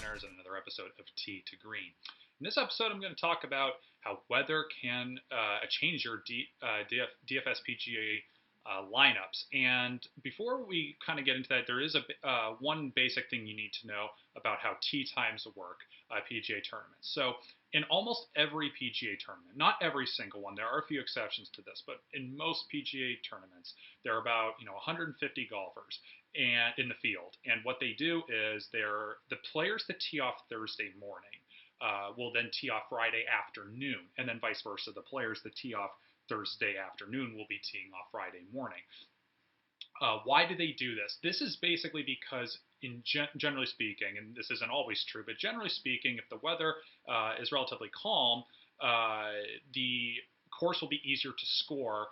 Winners, and another episode of Tee to Green. In this episode, I'm going to talk about how weather can change your DFS PGA lineups. And before we kind of get into that, there is one basic thing you need to know about how tee times work PGA tournaments. So in almost every PGA tournament, not every single one, there are a few exceptions to this, but in most PGA tournaments, there are about 150 golfers and in the field. And what they do is the players that tee off Thursday morning will then tee off Friday afternoon, and then vice versa. The players that tee off Thursday afternoon will be teeing off Friday morning. Why do they do this? This is basically because, generally speaking, and this isn't always true, but generally speaking, if the weather is relatively calm, the course will be easier to score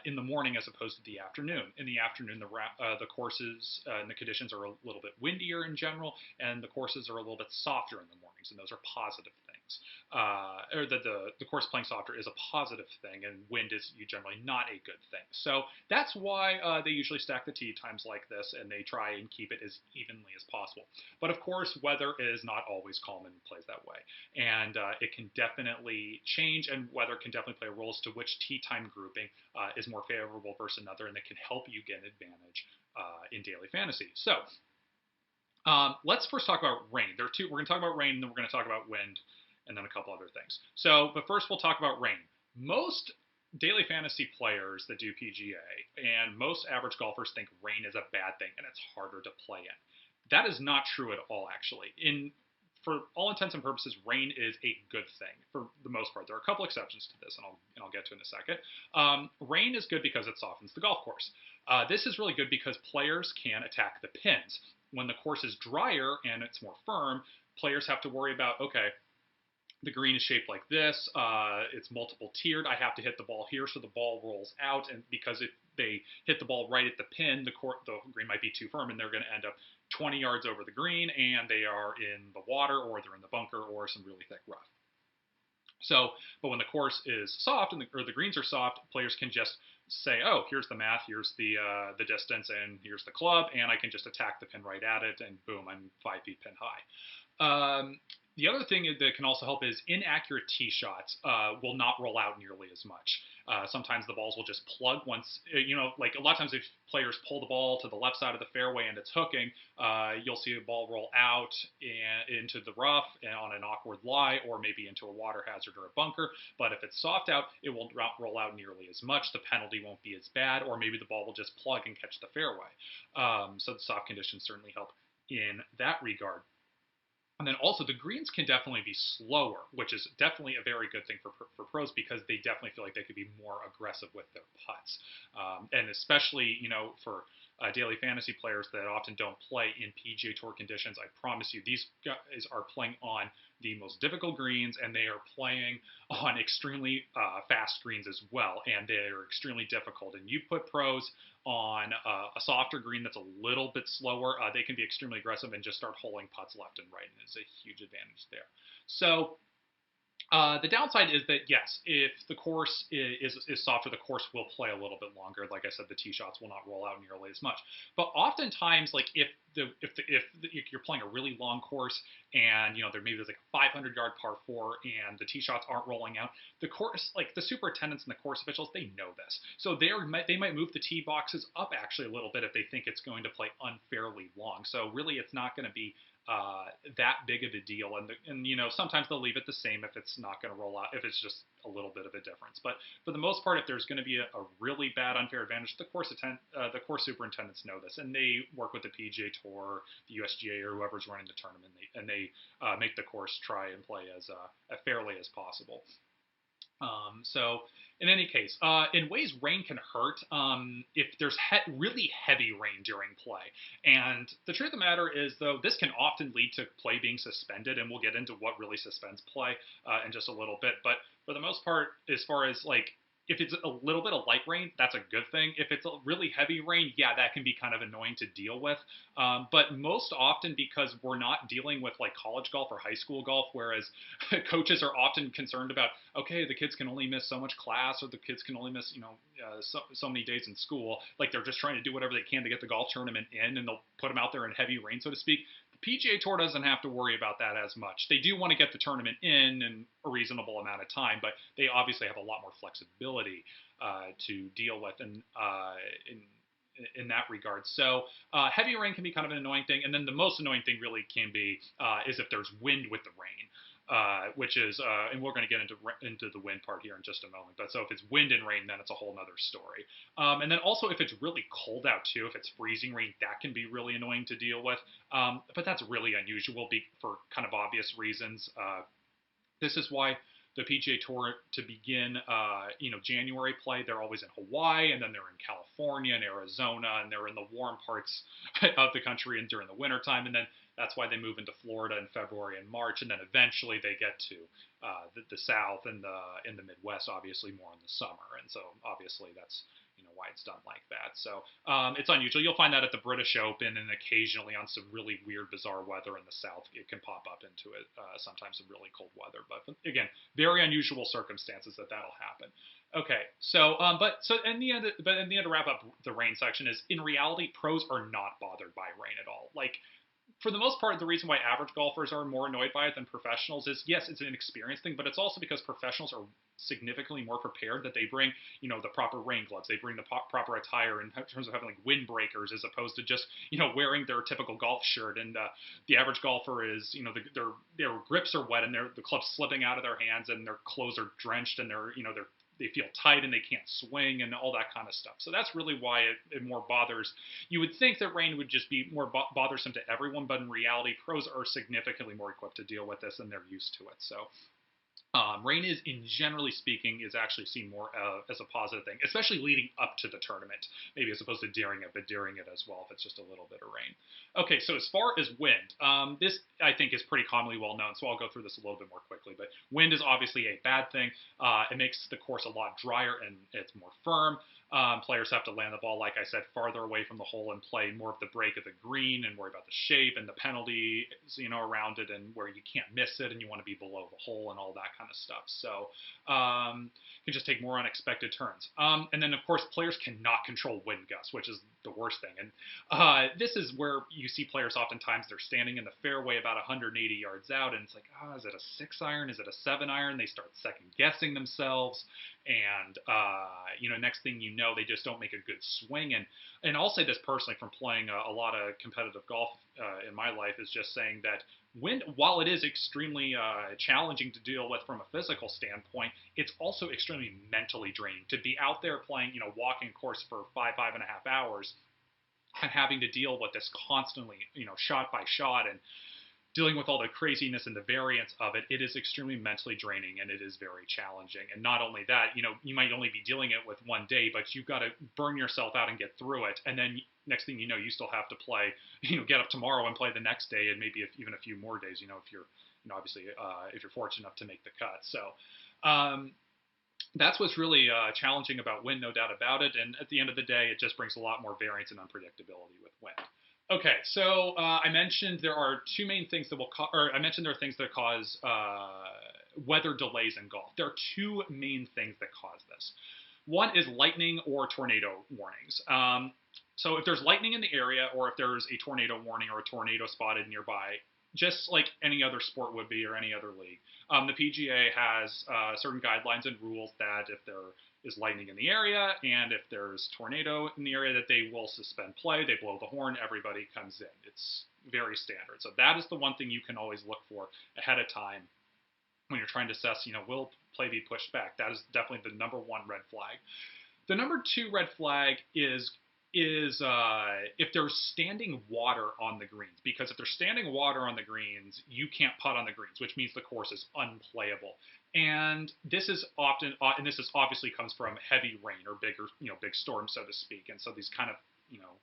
in the morning as opposed to the afternoon. In the afternoon, the courses and the conditions are a little bit windier in general, and the courses are a little bit softer in the mornings, and those are positive things. Or the course playing softer is a positive thing, and wind is generally not a good thing. So that's why they usually stack the tee times like this, and they try and keep it as evenly as possible. But of course, weather is not always calm and plays that way, and it can definitely change, and weather can definitely play a role as to which tee time grouping is more favorable versus another, and that can help you get an advantage in daily fantasy. So let's first talk about rain. We're going to talk about rain, and then we're going to talk about wind, and then a couple other things. So, but first we'll talk about rain. Most daily fantasy players that do PGA and most average golfers think rain is a bad thing and it's harder to play in. That is not true at all, actually. For all intents and purposes, rain is a good thing for the most part. There are a couple exceptions to this, and I'll get to in a second. Rain is good because it softens the golf course. This is really good because players can attack the pins. When the course is drier and it's more firm, players have to worry about, okay, the green is shaped like this. It's multiple tiered. I have to hit the ball here so the ball rolls out. And because if they hit the ball right at the pin, the green might be too firm, and they're going to end up 20 yards over the green, and they are in the water, or they're in the bunker, or some really thick rough. So, but when the course is soft or the greens are soft, players can just say, oh, here's the math, here's the distance, and here's the club, and I can just attack the pin right at it, and boom, I'm 5 feet pin high. The other thing that can also help is inaccurate tee shots will not roll out nearly as much. Sometimes the balls will just plug once, like a lot of times if players pull the ball to the left side of the fairway and it's hooking, you'll see the ball roll out into the rough and on an awkward lie, or maybe into a water hazard or a bunker. But if it's soft out, it won't roll out nearly as much. The penalty won't be as bad, or maybe the ball will just plug and catch the fairway. So the soft conditions certainly help in that regard. And then also the greens can definitely be slower, which is definitely a very good thing for pros, because they definitely feel like they could be more aggressive with their putts. And especially, for daily fantasy players that often don't play in PGA Tour conditions, I promise you, these guys are playing on the most difficult greens, and they are playing on extremely fast greens as well, and they are extremely difficult. And you put pros on a softer green that's a little bit slower, they can be extremely aggressive and just start holing putts left and right, and it's a huge advantage there. So the downside is that, yes, if the course is softer, the course will play a little bit longer. Like I said, the tee shots will not roll out nearly as much. But oftentimes, like if you're playing a really long course and there's like a 500-yard par 4 and the tee shots aren't rolling out, the course, like the superintendents and the course officials, they know this, so they might move the tee boxes up actually a little bit if they think it's going to play unfairly long. So really, it's not going to be that big of a deal, and sometimes they'll leave it the same if it's not going to roll out, if it's just a little bit of a difference. But for the most part, if there's going to be a really bad unfair advantage, the course superintendents know this, and they work with the PGA Tour, the USGA, or whoever's running the tournament, and they make the course try and play as fairly as possible. So in any case, in ways rain can hurt if there's really heavy rain during play. And the truth of the matter is, though, this can often lead to play being suspended, and we'll get into what really suspends play in just a little bit. But for the most part, as far as like, if it's a little bit of light rain, that's a good thing. If it's a really heavy rain, yeah, that can be kind of annoying to deal with. But most often, because we're not dealing with like college golf or high school golf, whereas coaches are often concerned about, okay, the kids can only miss so much class, or the kids can only miss, so many days in school. Like they're just trying to do whatever they can to get the golf tournament in, and they'll put them out there in heavy rain, so to speak. PGA Tour doesn't have to worry about that as much. They do want to get the tournament in a reasonable amount of time, but they obviously have a lot more flexibility to deal with in that regard. So heavy rain can be kind of an annoying thing, and then the most annoying thing really can be is if there's wind with the rain. Which is, and we're going to get into the wind part here in just a moment. But so if it's wind and rain, then it's a whole nother story. And then also if it's really cold out too, if it's freezing rain, that can be really annoying to deal with. But that's really unusual for kind of obvious reasons. This is why the PGA Tour, to begin, January play, they're always in Hawaii, and then they're in California and Arizona, and they're in the warm parts of the country and during the wintertime, and then that's why they move into Florida in February and March, and then eventually they get to the South and the Midwest, obviously more in the summer, and so obviously that's why it's done like that. So it's unusual. You'll find that at the British Open, and occasionally on some really weird, bizarre weather in the South, it can pop up into it. Sometimes some really cold weather, but again, very unusual circumstances that'll happen. Okay, so in the end to wrap up the rain section is, in reality, pros are not bothered by rain at all. Like, for the most part, the reason why average golfers are more annoyed by it than professionals is, yes, it's an experience thing, but it's also because professionals are significantly more prepared, that they bring, the proper rain gloves, they bring the proper attire in terms of having like windbreakers, as opposed to just, wearing their typical golf shirt. And the average golfer is, their grips are wet and the club's slipping out of their hands and their clothes are drenched and they feel tight and they can't swing and all that kind of stuff. So that's really why it more bothers. You would think that rain would just be more bothersome to everyone, but in reality, pros are significantly more equipped to deal with this and they're used to it. So rain is, in generally speaking, is actually seen more as a positive thing, especially leading up to the tournament, maybe as opposed to during it, but during it as well, if it's just a little bit of rain. Okay, so as far as wind, this I think is pretty commonly well known, so I'll go through this a little bit more quickly, but wind is obviously a bad thing. It makes the course a lot drier and it's more firm. Players have to land the ball, like I said, farther away from the hole and play more of the break of the green and worry about the shape and the penalties, around it, and where you can't miss it and you want to be below the hole and all that kind of stuff. So you can just take more unexpected turns. And then, of course, players cannot control wind gusts, which is the worst thing. And this is where you see players oftentimes, they're standing in the fairway about 180 yards out, and it's like, is it a 6-iron? Is it a 7-iron? They start second-guessing themselves. And, next thing you know, they just don't make a good swing. And I'll say this personally from playing a lot of competitive golf in my life, is just saying that wind, while it is extremely challenging to deal with from a physical standpoint, it's also extremely mentally draining to be out there playing, walking course for 5.5 hours and having to deal with this constantly, shot by shot, and dealing with all the craziness and the variance of it. It is extremely mentally draining and it is very challenging. And not only that, you might only be dealing it with one day, but you've got to burn yourself out and get through it. And then next thing you know, you still have to play, get up tomorrow and play the next day, and maybe even a few more days, if you're, obviously, if you're fortunate enough to make the cut. So, that's what's really challenging about wind, no doubt about it. And at the end of the day, it just brings a lot more variance and unpredictability with wind. Okay, so I mentioned there are two main things that I mentioned there are things that cause weather delays in golf. There are two main things that cause this. One is lightning or tornado warnings. So if there's lightning in the area, or if there's a tornado warning or a tornado spotted nearby, just like any other sport would be or any other league, the PGA has certain guidelines and rules that if there is lightning in the area and if there's tornado in the area, that they will suspend play, they blow the horn, everybody comes in. It's very standard. So that is the one thing you can always look for ahead of time when you're trying to assess, will play be pushed back? That is definitely the number one red flag. The number two red flag is if there's standing water on the greens, because if there's standing water on the greens, you can't putt on the greens, which means the course is unplayable. And this is obviously comes from heavy rain or big storms, so to speak. And so these kind of,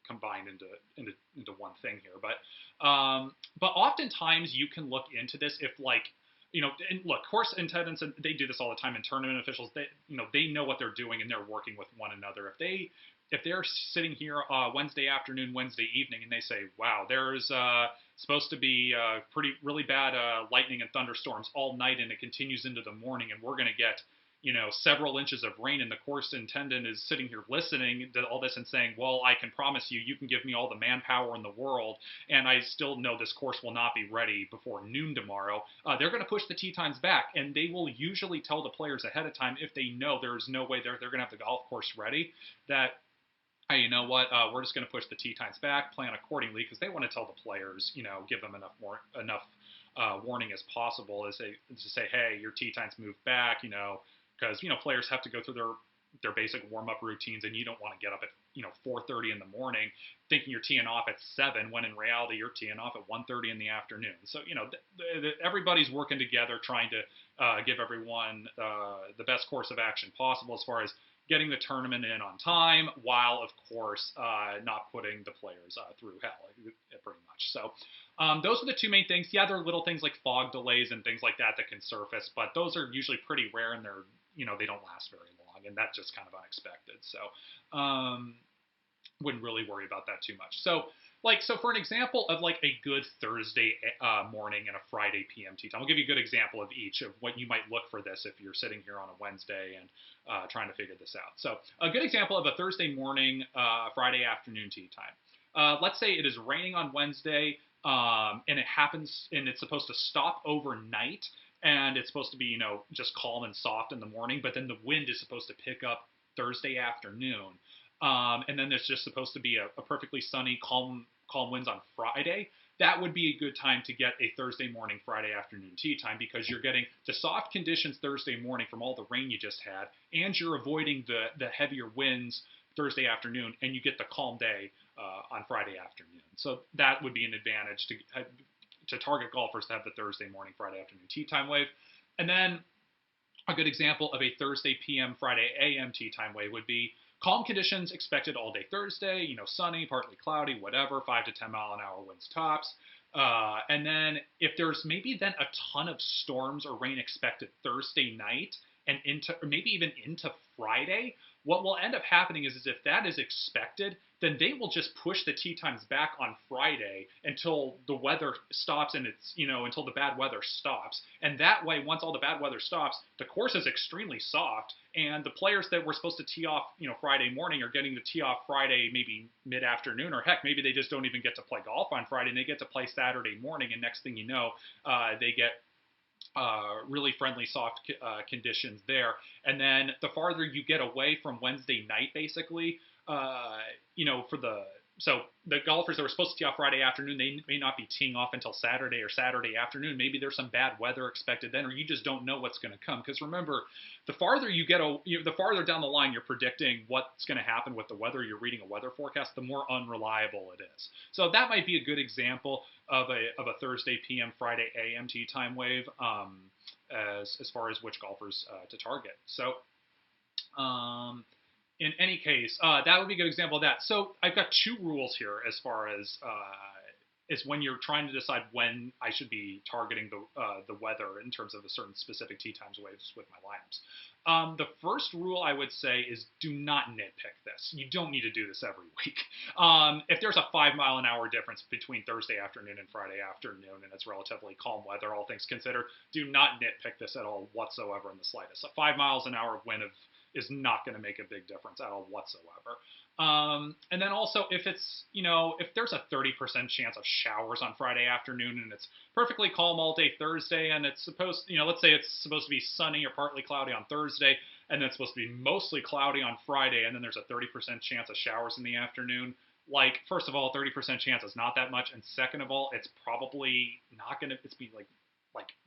combined into one thing here. But oftentimes you can look into this if and look, course attendants, and they do this all the time, and tournament officials, they know what they're doing and they're working with one another. If they're sitting here Wednesday afternoon, Wednesday evening, and they say, wow, there's supposed to be really bad lightning and thunderstorms all night, and it continues into the morning, and we're going to get, several inches of rain, and the course intendant is sitting here listening to all this and saying, well, I can promise you, you can give me all the manpower in the world, and I still know this course will not be ready before noon tomorrow, they're going to push the tee times back, and they will usually tell the players ahead of time, if they know there's no way they're going to have the golf course ready, that, hey, you know what, we're just going to push the tee times back, plan accordingly, because they want to tell the players, give them enough warning as possible, as to say, hey, your tee times move back, because players have to go through their basic warm-up routines, and you don't want to get up at 4:30 in the morning thinking you're teeing off at 7, when in reality you're teeing off at 1:30 in the afternoon. So everybody's working together, trying to give everyone the best course of action possible as far as getting the tournament in on time, while of course not putting the players through hell, pretty much. So those are the two main things. Yeah, there are little things like fog delays and things like that can surface, but those are usually pretty rare, and they're they don't last very long, and that's just kind of unexpected. So wouldn't really worry about that too much. So for an example of like a good Thursday morning and a Friday PM tee time, I'll give you a good example of each of what you might look for this if you're sitting here on a Wednesday and trying to figure this out. So a good example of a Thursday morning, Friday afternoon tee time. Let's say it is raining on Wednesday, and it's supposed to stop overnight, and it's supposed to be, just calm and soft in the morning, but then the wind is supposed to pick up Thursday afternoon. And then there's just supposed to be a perfectly sunny, calm winds on Friday. That would be a good time to get a Thursday morning, Friday afternoon tee time, because you're getting the soft conditions Thursday morning from all the rain you just had, and you're avoiding the heavier winds Thursday afternoon, and you get the calm day on Friday afternoon. So that would be an advantage to target golfers to have the Thursday morning, Friday afternoon tee time wave. And then a good example of a Thursday PM, Friday AM tee time wave would be calm conditions expected all day Thursday, sunny, partly cloudy, whatever, 5 to 10 mile an hour winds tops. And then if there's maybe then a ton of storms or rain expected Thursday night and maybe even into Friday, what will end up happening is if that is expected, then they will just push the tee times back on Friday until the weather stops, and it's, until the bad weather stops. And that way, once all the bad weather stops, the course is extremely soft, and the players that were supposed to tee off, Friday morning are getting to tee off Friday maybe mid-afternoon, or heck, maybe they just don't even get to play golf on Friday, and they get to play Saturday morning, and next thing you know, they get really friendly, soft conditions there. And then the farther you get away from Wednesday night, basically, so the golfers that were supposed to tee off Friday afternoon, they may not be teeing off until Saturday or Saturday afternoon. Maybe there's some bad weather expected then, or you just don't know what's going to come. Because remember, the farther you get, the farther down the line you're predicting what's going to happen with the weather, you're reading a weather forecast, the more unreliable it is. So that might be a good example of a Thursday PM, Friday AM tee time wave, as far as which golfers to target. So in any case, that would be a good example of that. So I've got two rules here as far as when you're trying to decide when I should be targeting the weather in terms of a certain specific tee times waves with my lineups. The first rule I would say is do not nitpick this. You don't need to do this every week. If there's a 5 mile an hour difference between Thursday afternoon and Friday afternoon, and it's relatively calm weather, all things considered, do not nitpick this at all whatsoever in the slightest. A 5 miles an hour wind is not going to make a big difference at all whatsoever. And then also, if it's, if there's a 30% chance of showers on Friday afternoon and it's perfectly calm all day Thursday, and it's supposed, let's say it's supposed to be sunny or partly cloudy on Thursday, and then it's supposed to be mostly cloudy on Friday, and then there's a 30% chance of showers in the afternoon. Like, first of all, 30% chance is not that much, and second of all, it's probably not going to, it's be like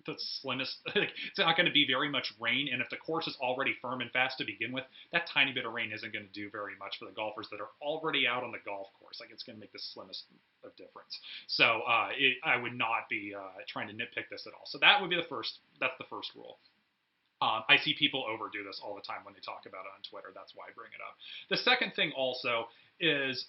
the slimmest, it's not going to be very much rain, and if the course is already firm and fast to begin with, that tiny bit of rain isn't going to do very much for the golfers that are already out on the golf course. Like, it's going to make the slimmest of difference. So I would not be trying to nitpick this at all. So that's the first rule. I see people overdo this all the time when they talk about it on Twitter. That's why I bring it up. The second thing also is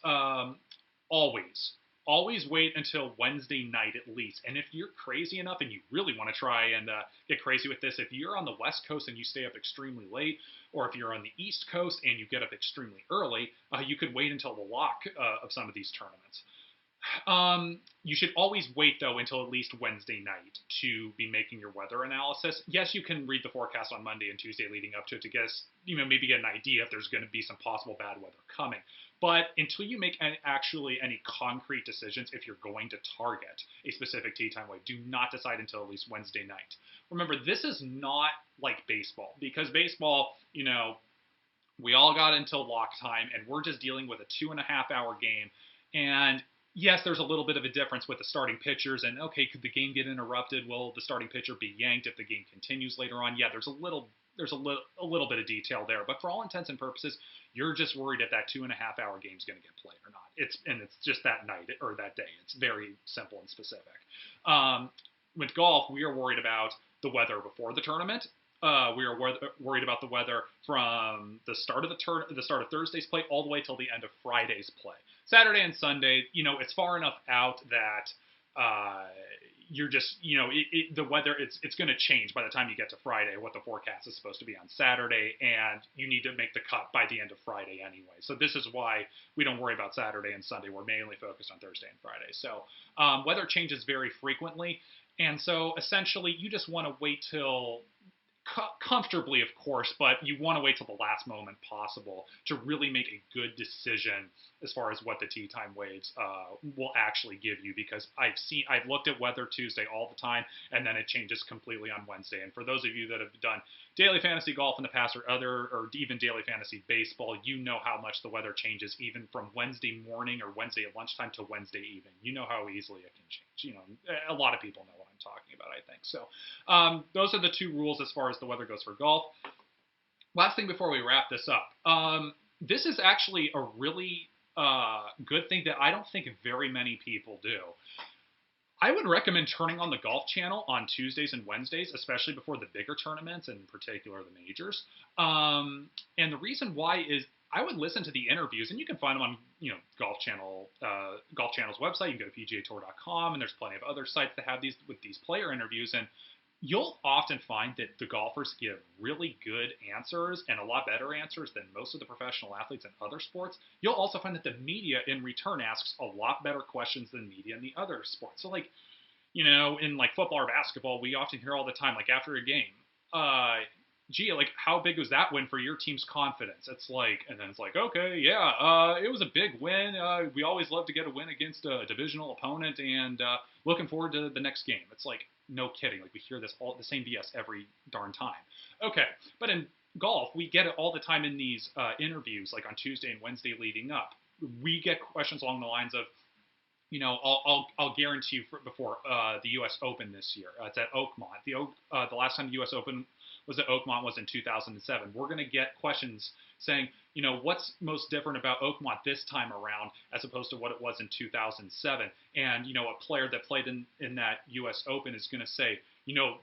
always wait until Wednesday night at least. And if you're crazy enough and you really want to try and get crazy with this, if you're on the West Coast and you stay up extremely late, or if you're on the East Coast and you get up extremely early, you could wait until the lock of some of these tournaments. You should always wait, though, until at least Wednesday night to be making your weather analysis. Yes, you can read the forecast on Monday and Tuesday leading up to it to guess, maybe get an idea if there's going to be some possible bad weather coming. But until you make any concrete decisions, if you're going to target a specific tee time weight, do not decide until at least Wednesday night. Remember, this is not like baseball, because baseball, we all got until lock time, and we're just dealing with a 2.5 hour game. And yes, there's a little bit of a difference with the starting pitchers. And okay, could the game get interrupted? Will the starting pitcher be yanked if the game continues later on? Yeah, there's a little bit of detail there. But for all intents and purposes, you're just worried if that 2.5 hour game is going to get played or not. It's just that night or that day. It's very simple and specific. With golf, we are worried about the weather before the tournament. We are worried about the weather from the start of the start of Thursday's play all the way till the end of Friday's play. Saturday and Sunday, it's far enough out that you're just, the weather, it's going to change by the time you get to Friday, what the forecast is supposed to be on Saturday, and you need to make the cut by the end of Friday anyway. So this is why we don't worry about Saturday and Sunday. We're mainly focused on Thursday and Friday. So weather changes very frequently, and so essentially you just want to wait till comfortably, of course, but you want to wait till the last moment possible to really make a good decision as far as what the tee time waves will actually give you, because I've looked at weather Tuesday all the time, and then it changes completely on Wednesday. And for those of you that have done daily fantasy golf in the past, or even daily fantasy baseball, you know how much the weather changes even from Wednesday morning or Wednesday at lunchtime to Wednesday evening. You know how easily it can change. A lot of people know what I'm talking about, I think. So those are the two rules as far as the weather goes for golf. Last thing before we wrap this up. This is actually a really good thing that I don't think very many people do. I would recommend turning on the Golf Channel on Tuesdays and Wednesdays, especially before the bigger tournaments, and in particular the majors. And the reason why is I would listen to the interviews, and you can find them on Golf Channel's website. You can go to PGAtour.com, and there's plenty of other sites that have these player interviews. And you'll often find that the golfers give really good answers and a lot better answers than most of the professional athletes in other sports. You'll also find that the media in return asks a lot better questions than media in the other sports. So in football or basketball, we often hear all the time, after a game, how big was that win for your team's confidence? And then it's okay, yeah, it was a big win. We always love to get a win against a divisional opponent, and looking forward to the next game. It's no kidding. We hear the same BS every darn time. Okay, but in golf, we get it all the time in these interviews, on Tuesday and Wednesday leading up. We get questions along the lines of, I'll guarantee you before the U.S. Open this year. It's at Oakmont. The last time the U.S. Open was at Oakmont was in 2007. We're going to get questions saying, what's most different about Oakmont this time around as opposed to what it was in 2007? And, a player that played in that U.S. Open is going to say,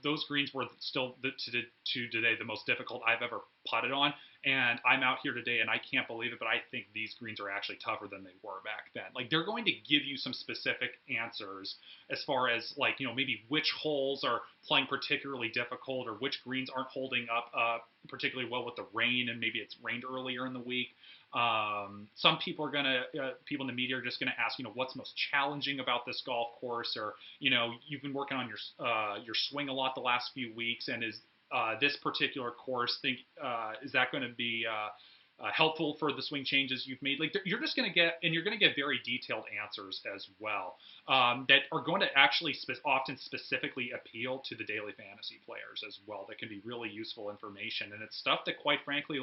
those greens were still to today the most difficult I've ever putted on. And I'm out here today and I can't believe it, but I think these greens are actually tougher than they were back then. They're going to give you some specific answers as far as maybe which holes are playing particularly difficult or which greens aren't holding up particularly well with the rain, and maybe it's rained earlier in the week. Some people people in the media are just going to ask, what's most challenging about this golf course, or, you've been working on your swing a lot the last few weeks, and is this particular course is that going to be helpful for the swing changes you've made? You're just going to get, and you're going to get very detailed answers as well that are going to actually often specifically appeal to the daily fantasy players as well. That can be really useful information, and it's stuff that, quite frankly,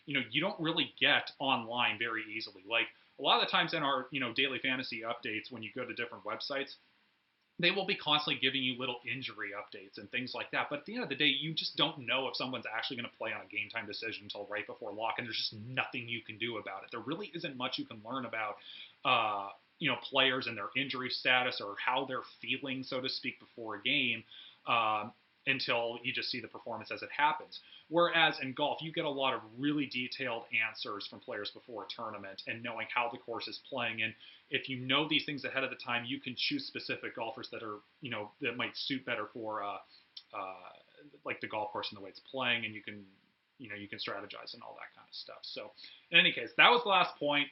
you don't really get online very easily. A lot of the times in our daily fantasy updates, when you go to different websites, they will be constantly giving you little injury updates and things like that. But at the end of the day, you just don't know if someone's actually going to play on a game time decision until right before lock, and there's just nothing you can do about it. There really isn't much you can learn about, players and their injury status or how they're feeling, so to speak, before a game. Until you just see the performance as it happens. Whereas in golf, you get a lot of really detailed answers from players before a tournament and knowing how the course is playing. And if you know these things ahead of the time, you can choose specific golfers that are, that might suit better for the golf course and the way it's playing, and you can strategize and all that kind of stuff. So in any case, that was the last point.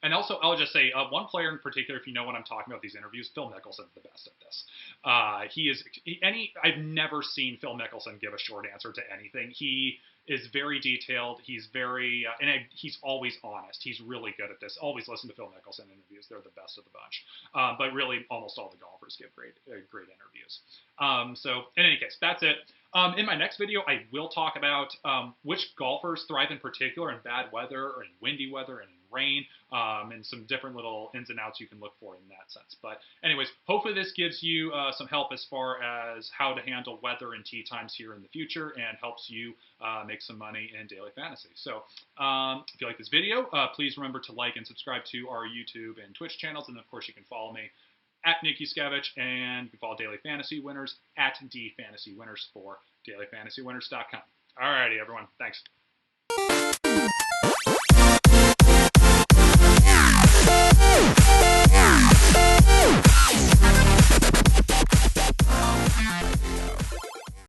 And also, I'll just say one player in particular, if you know what I'm talking about these interviews, Phil Mickelson's the best at this. I've never seen Phil Mickelson give a short answer to anything. He is very detailed. He's he's always honest. He's really good at this. Always listen to Phil Mickelson interviews. They're the best of the bunch. But really, almost all the golfers give great interviews. So in any case, that's it. In my next video, I will talk about which golfers thrive in particular in bad weather or in windy weather and in rain, and some different little ins and outs you can look for in that sense. But anyways, hopefully this gives you some help as far as how to handle weather and tee times here in the future and helps you make some money in daily fantasy. So if you like this video, please remember to like and subscribe to our YouTube and Twitch channels. And of course, you can follow me at Juskewycz, and you can follow Daily Fantasy Winners at DFantasyWinners for DailyFantasyWinners.com. Alrighty, everyone. Thanks.